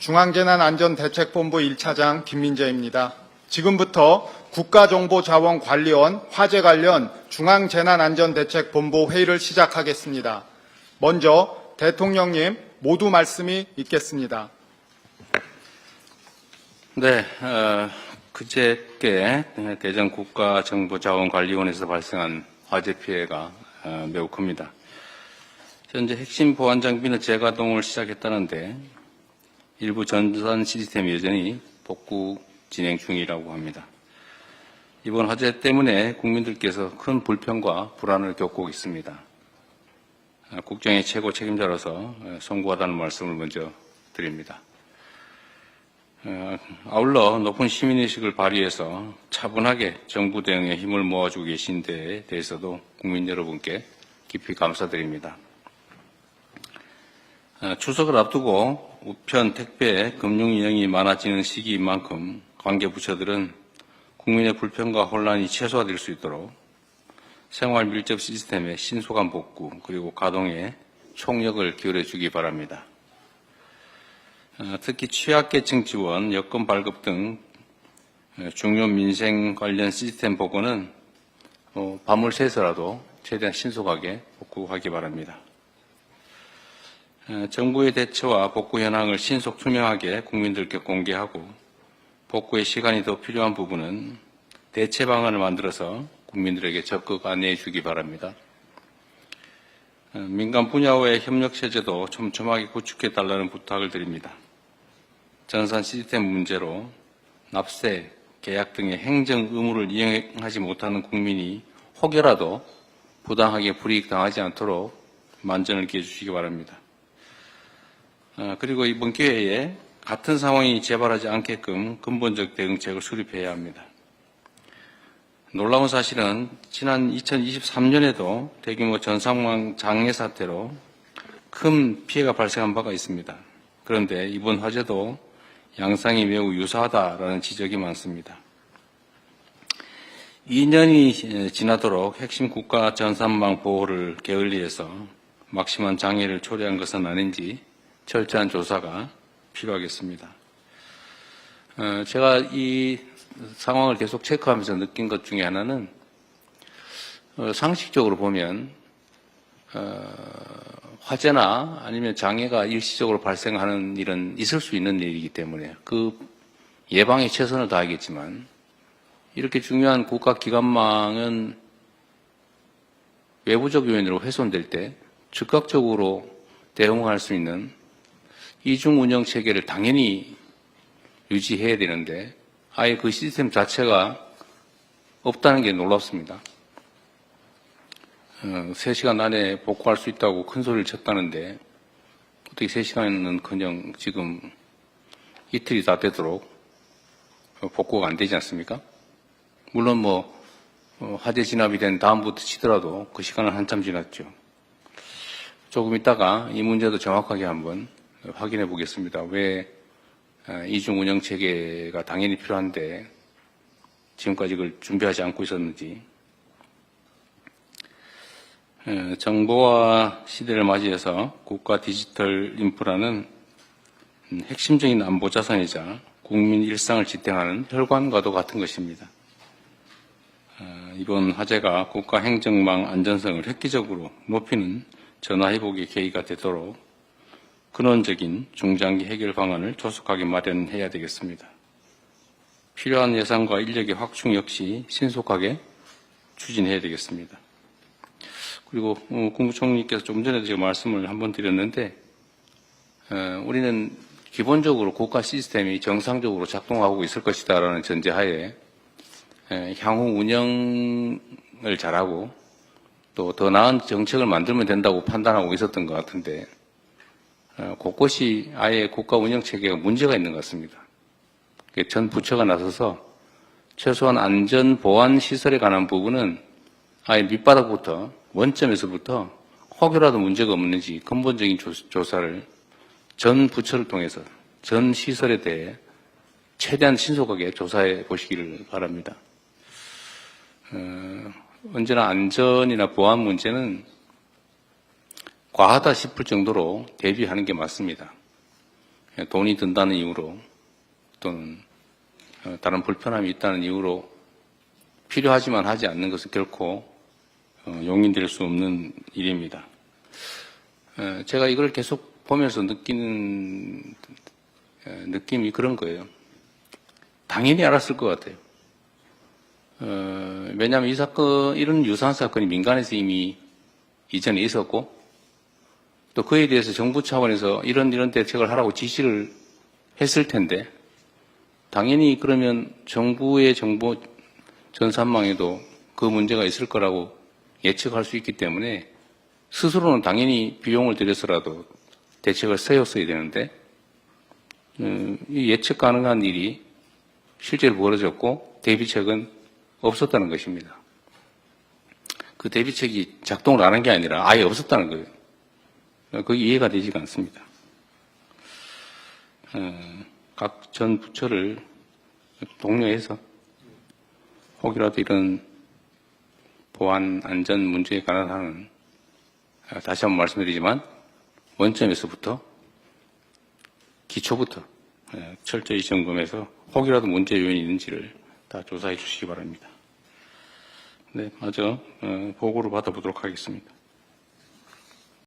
중앙재난안전대책본부 1차장 김민재입니다. 지금부터 국가정보자원관리원 화재 관련 중앙재난안전대책본부 회의를 시작하겠습니다. 먼저 대통령님 모두 말씀이 있겠습니다. 네, 그저께 대전 국가정보자원관리원에서 발생한 화재 피해가 매우 큽니다. 현재 핵심 보안 장비는 재가동을 시작했다는데 일부 전산 시스템이 여전히 복구 진행 중이라고 합니다. 이번 화재 때문에 국민들께서 큰 불편과 불안을 겪고 있습니다. 국정의 최고 책임자로서 송구하다는 말씀을 먼저 드립니다. 아울러 높은 시민의식을 발휘해서 차분하게 정부 대응에 힘을 모아주고 계신 데에 대해서도 국민 여러분께 깊이 감사드립니다. 추석을 앞두고 우편, 택배, 금융 인형이 많아지는 시기인 만큼 관계 부처들은 국민의 불편과 혼란이 최소화될 수 있도록 생활 밀접 시스템의 신속한 복구 그리고 가동에 총력을 기울여 주기 바랍니다. 특히 취약계층 지원, 여권 발급 등 중요 민생 관련 시스템 복구는 밤을 새서라도 최대한 신속하게 복구하기 바랍니다. 정부의 대처와 복구 현황을 신속 투명하게 국민들께 공개하고 복구의 시간이 더 필요한 부분은 대체 방안을 만들어서 국민들에게 적극 안내해 주기 바랍니다. 민간 분야와의 협력 체제도 촘촘하게 구축해 달라는 부탁을 드립니다. 전산 시스템 문제로 납세, 계약 등의 행정 의무를 이행하지 못하는 국민이 혹여라도 부당하게 불이익 당하지 않도록 만전을 기해 주시기 바랍니다. 그리고 이번 기회에 같은 상황이 재발하지 않게끔 근본적 대응책을 수립해야 합니다. 놀라운 사실은 지난 2023년에도 대규모 전상망 장애 사태로 큰 피해가 발생한 바가 있습니다. 그런데 이번 화재도 양상이 매우 유사하다라는 지적이 많습니다. 2년이 지나도록 핵심 국가 전산망 보호를 게을리해서 막심한 장애를 초래한 것은 아닌지 철저한 조사가 필요하겠습니다. 제가 이 상황을 계속 체크하면서 느낀 것 중에 하나는 상식적으로 보면 화재나 아니면 장애가 일시적으로 발생하는 일은 있을 수 있는 일이기 때문에 그 예방에 최선을 다하겠지만 이렇게 중요한 국가기관망은 외부적 요인으로 훼손될 때 즉각적으로 대응할 수 있는 이중 운영 체계를 당연히 유지해야 되는데 아예 그 시스템 자체가 없다는 게 놀랍습니다. 3시간 안에 복구할 수 있다고 큰 소리를 쳤다는데 어떻게 3시간은커녕 지금 이틀이 다 되도록 복구가 안 되지 않습니까? 물론 화재 진압이 된 다음부터 치더라도 그 시간은 한참 지났죠. 조금 있다가 이 문제도 정확하게 한번 확인해 보겠습니다. 왜 이중 운영 체계가 당연히 필요한데 지금까지 그걸 준비하지 않고 있었는지. 정보화 시대를 맞이해서 국가 디지털 인프라는 핵심적인 안보 자산이자 국민 일상을 지탱하는 혈관과도 같은 것입니다. 이번 화재가 국가 행정망 안전성을 획기적으로 높이는 전화회복의 계기가 되도록 근원적인 중장기 해결 방안을 조속하게 마련해야 되겠습니다. 필요한 예산과 인력의 확충 역시 신속하게 추진해야 되겠습니다. 그리고 국무총리께서 좀 전에도 제가 말씀을 한번 드렸는데 우리는 기본적으로 국가 시스템이 정상적으로 작동하고 있을 것이다라는 전제하에 향후 운영을 잘하고 또 더 나은 정책을 만들면 된다고 판단하고 있었던 것 같은데 곳곳이 아예 국가 운영 체계가 문제가 있는 것 같습니다. 전 부처가 나서서 최소한 안전 보안 시설에 관한 부분은 아예 밑바닥부터 원점에서부터 혹여라도 문제가 없는지 근본적인 조사를 전 부처를 통해서 전 시설에 대해 최대한 신속하게 조사해 보시기를 바랍니다. 언제나 안전이나 보안 문제는 과하다 싶을 정도로 대비하는 게 맞습니다. 돈이 든다는 이유로 또는 다른 불편함이 있다는 이유로 필요하지만 하지 않는 것은 결코 용인될 수 없는 일입니다. 제가 이걸 계속 보면서 느끼는 느낌이 그런 거예요. 당연히 알았을 것 같아요. 왜냐하면 이 사건, 이런 유사한 사건이 민간에서 이미 이전에 있었고, 또 그에 대해서 정부 차원에서 이런 대책을 하라고 지시를 했을 텐데, 당연히 그러면 정부의 정보 전산망에도 그 문제가 있을 거라고 예측할 수 있기 때문에 스스로는 당연히 비용을 들여서라도 대책을 세웠어야 되는데, 이 예측 가능한 일이 실제로 벌어졌고 대비책은 없었다는 것입니다. 그 대비책이 작동을 안 한 게 아니라 아예 없었다는 거예요. 그게 이해가 되지가 않습니다. 각 전 부처를 독려해서 혹이라도 이런 보안 안전 문제에 관한 한은 다시 한번 말씀드리지만 원점에서부터 기초부터 철저히 점검해서 혹이라도 문제 요인이 있는지를 다 조사해 주시기 바랍니다. 네, 마저 보고를 받아보도록 하겠습니다.